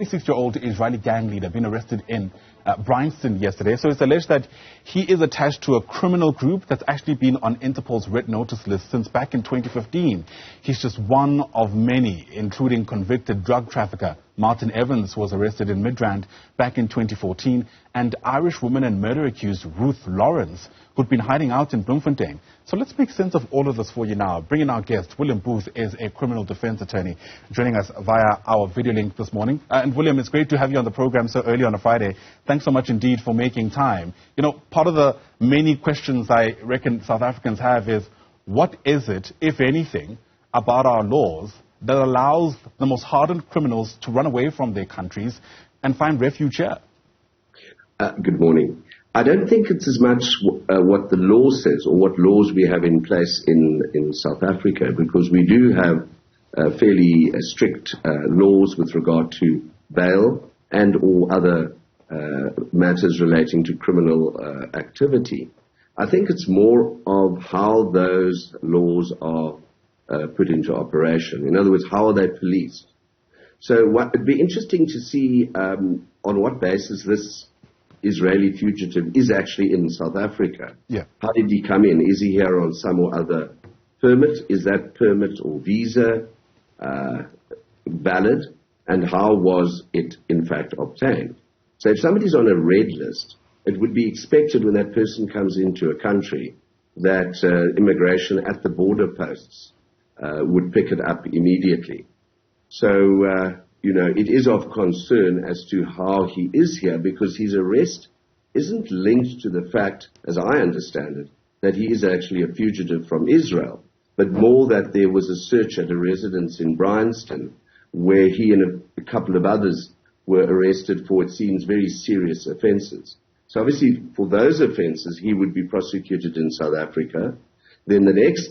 26-year-old Israeli gang leader been arrested in Bryanston yesterday. So it's alleged that he is attached to a criminal group that's actually been on Interpol's red notice list since back in 2015. He's just one of many, including convicted drug trafficker Martin Evans, who was arrested in Midrand back in 2014, and Irish woman and murder accused Ruth Lawrence, who'd been hiding out in Bloemfontein. So let's make sense of all of this for you now. Bringing our guest, William Booth is a criminal defense attorney, joining us via our video link this morning. And William, it's great to have you on the program so early on a Friday. Thanks so much indeed for making time. You know, part of the many questions I reckon South Africans have is, what is it, if anything, about our laws that allows the most hardened criminals to run away from their countries and find refuge here? Good morning. I don't think it's as much what the law says or what laws we have in place in South Africa, because we do have fairly strict laws with regard to bail and or other matters relating to criminal activity. I think it's more of how those laws are put into operation. In other words, how are they policed? So it'd be interesting to see on what basis this Israeli fugitive is actually in South Africa. Yeah. How did he come in? Is he here on some or other permit? Is that permit or visa valid? And how was it in fact obtained? So if somebody's on a red list, it would be expected when that person comes into a country that immigration at the border posts would pick it up immediately. So, it is of concern as to how he is here, because his arrest isn't linked to the fact, as I understand it, that he is actually a fugitive from Israel, but more that there was a search at a residence in Bryanston where he and a couple of others were arrested for, it seems, very serious offenses. So obviously, for those offenses, he would be prosecuted in South Africa. Then the next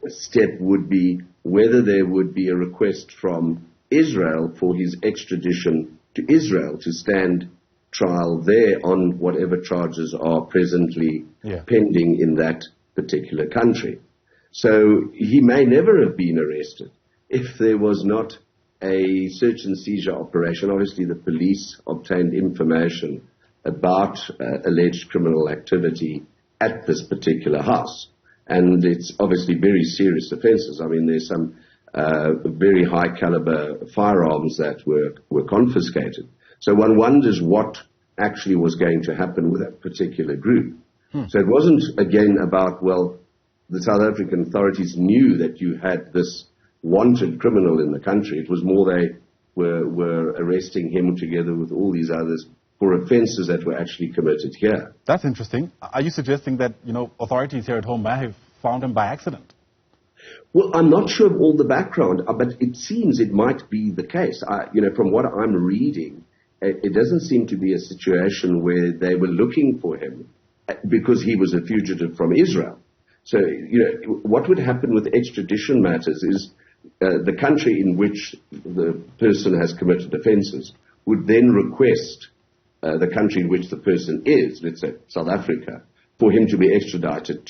step would be whether there would be a request from Israel for his extradition to Israel to stand trial there on whatever charges are presently pending in that particular country. So he may never have been arrested if there was not a search and seizure operation. Obviously, the police obtained information about alleged criminal activity at this particular house. And it's obviously very serious offenses. I mean, there's some very high caliber firearms that were confiscated. So one wonders what actually was going to happen with that particular group. So it wasn't, again, about, well, the South African authorities knew that you had this wanted criminal in the country. It was more they were arresting him together with all these others for offenses that were actually committed here. That's interesting. Are you suggesting that, authorities here at home may have found him by accident? Well, I'm not sure of all the background, but it seems it might be the case. From what I'm reading, it doesn't seem to be a situation where they were looking for him because he was a fugitive from Israel. So, what would happen with extradition matters is the country in which the person has committed offenses would then request the country in which the person is, let's say South Africa, for him to be extradited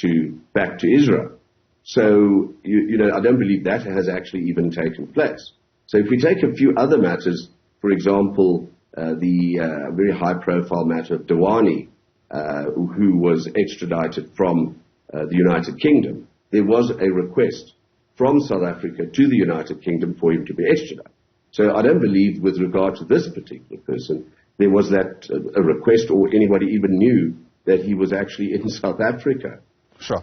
back to Israel. So, I don't believe that has actually even taken place. So if we take a few other matters, for example, the very high-profile matter of Dewani, who was extradited from the United Kingdom, there was a request from South Africa to the United Kingdom for him to be extradited. So I don't believe with regard to this particular person, there was that a request or anybody even knew that he was actually in South Africa. Sure.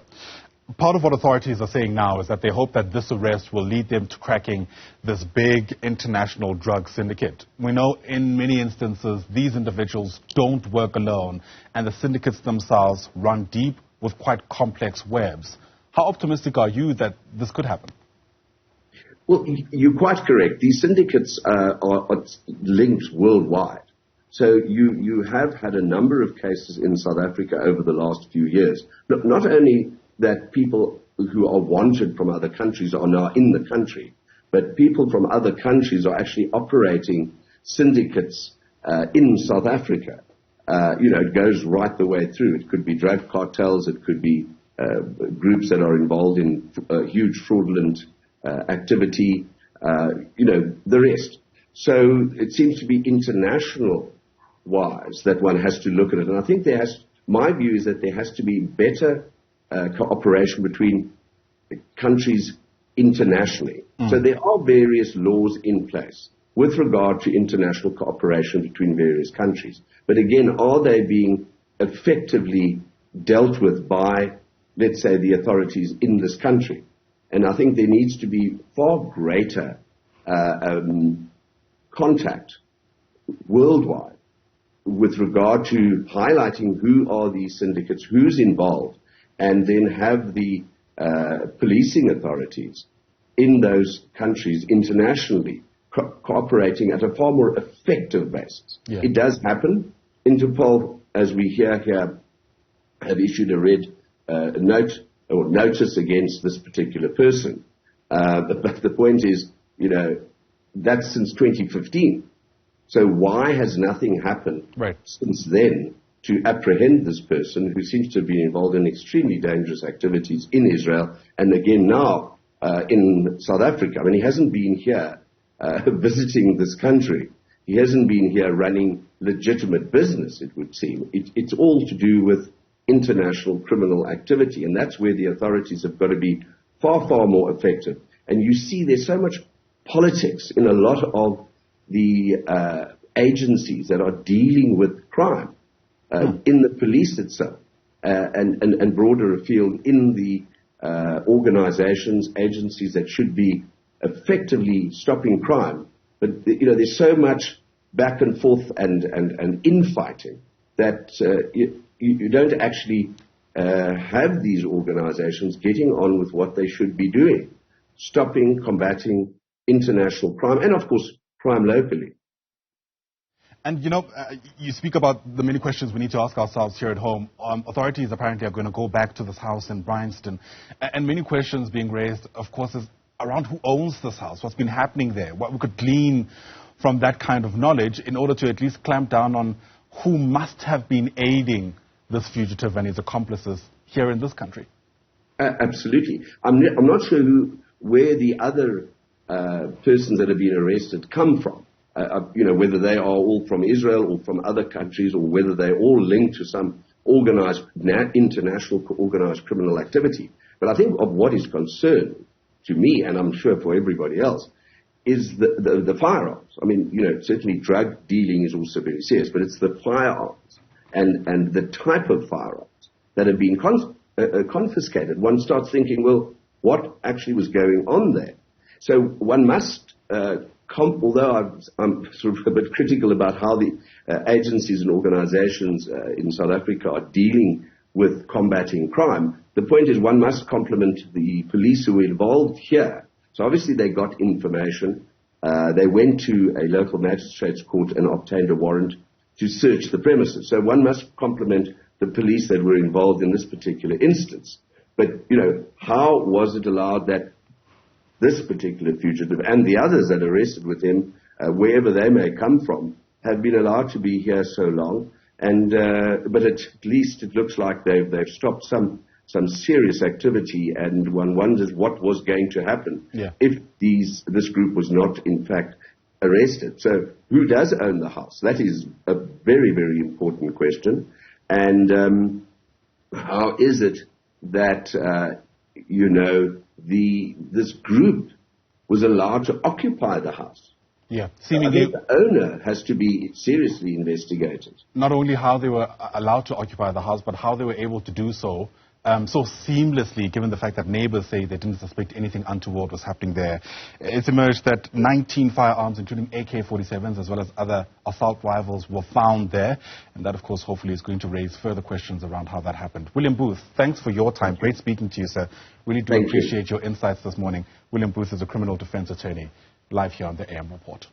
Part of what authorities are saying now is that they hope that this arrest will lead them to cracking this big international drug syndicate. We know in many instances these individuals don't work alone, and the syndicates themselves run deep with quite complex webs. How optimistic are you that this could happen? Well, you're quite correct. These syndicates are linked worldwide. So you have had a number of cases in South Africa over the last few years. Not only that people who are wanted from other countries are now in the country, but people from other countries are actually operating syndicates in South Africa. It goes right the way through. It could be drug cartels. It could be groups that are involved in huge fraudulent activity, the rest. So it seems to be international-wise that one has to look at it. And I think my view is that there has to be better cooperation between countries internationally. So there are various laws in place with regard to international cooperation between various countries. But again, are they being effectively dealt with by, let's say, the authorities in this country? And I think there needs to be far greater contact worldwide with regard to highlighting who are these syndicates, who's involved, and then have the policing authorities in those countries internationally cooperating at a far more effective basis. Yeah. It does happen. Interpol, as we hear here, have issued a red notice against this particular person. But the point is, that's since 2015. So why has nothing happened since then to apprehend this person who seems to have been involved in extremely dangerous activities in Israel and again now in South Africa? I mean, he hasn't been here visiting this country. He hasn't been here running legitimate business, it would seem. It's all to do with international criminal activity, and that's where the authorities have got to be far, far more effective. And you see there's so much politics in a lot of the agencies that are dealing with crime in the police itself and broader afield in the organizations, agencies that should be effectively stopping crime. But, there's so much back and forth and infighting that you don't actually have these organizations getting on with what they should be doing, stopping, combating international crime, and of course, crime locally. And, you speak about the many questions we need to ask ourselves here at home. Authorities apparently are going to go back to this house in Bryanston. And many questions being raised, of course, is around who owns this house, what's been happening there, what we could glean from that kind of knowledge in order to at least clamp down on who must have been aiding this fugitive and his accomplices here in this country. Absolutely. I'm not sure where the other persons that have been arrested come from. Whether they are all from Israel or from other countries, or whether they're all linked to some international organized criminal activity. But I think of what is concerned to me, and I'm sure for everybody else, is the firearms. I mean, certainly drug dealing is also very serious, but it's the firearms and the type of firearms that have been confiscated. One starts thinking, well, what actually was going on there? So one must, although I'm sort of a bit critical about how the agencies and organizations in South Africa are dealing with combating crime, the point is one must compliment the police who were involved here. So obviously they got information. They went to a local magistrate's court and obtained a warrant to search the premises. So one must compliment the police that were involved in this particular instance. But, how was it allowed that this particular fugitive and the others that arrested with him, wherever they may come from, have been allowed to be here so long? And but at least it looks like they've stopped some serious activity, and one wonders what was going to happen if this group was not in fact arrested. So who does own the house? That is a very, very important question. And how is it that this group was allowed to occupy the house? Yeah, seemingly the owner has to be seriously investigated. Not only how they were allowed to occupy the house, but how they were able to do so so seamlessly, given the fact that neighbors say they didn't suspect anything untoward was happening there. It's emerged that 19 firearms, including AK-47s, as well as other assault rifles, were found there. And that, of course, hopefully is going to raise further questions around how that happened. William Booth, thanks for your time. Great speaking to you, sir. Really do appreciate your insights this morning. William Booth is a criminal defense attorney, live here on the AM Report.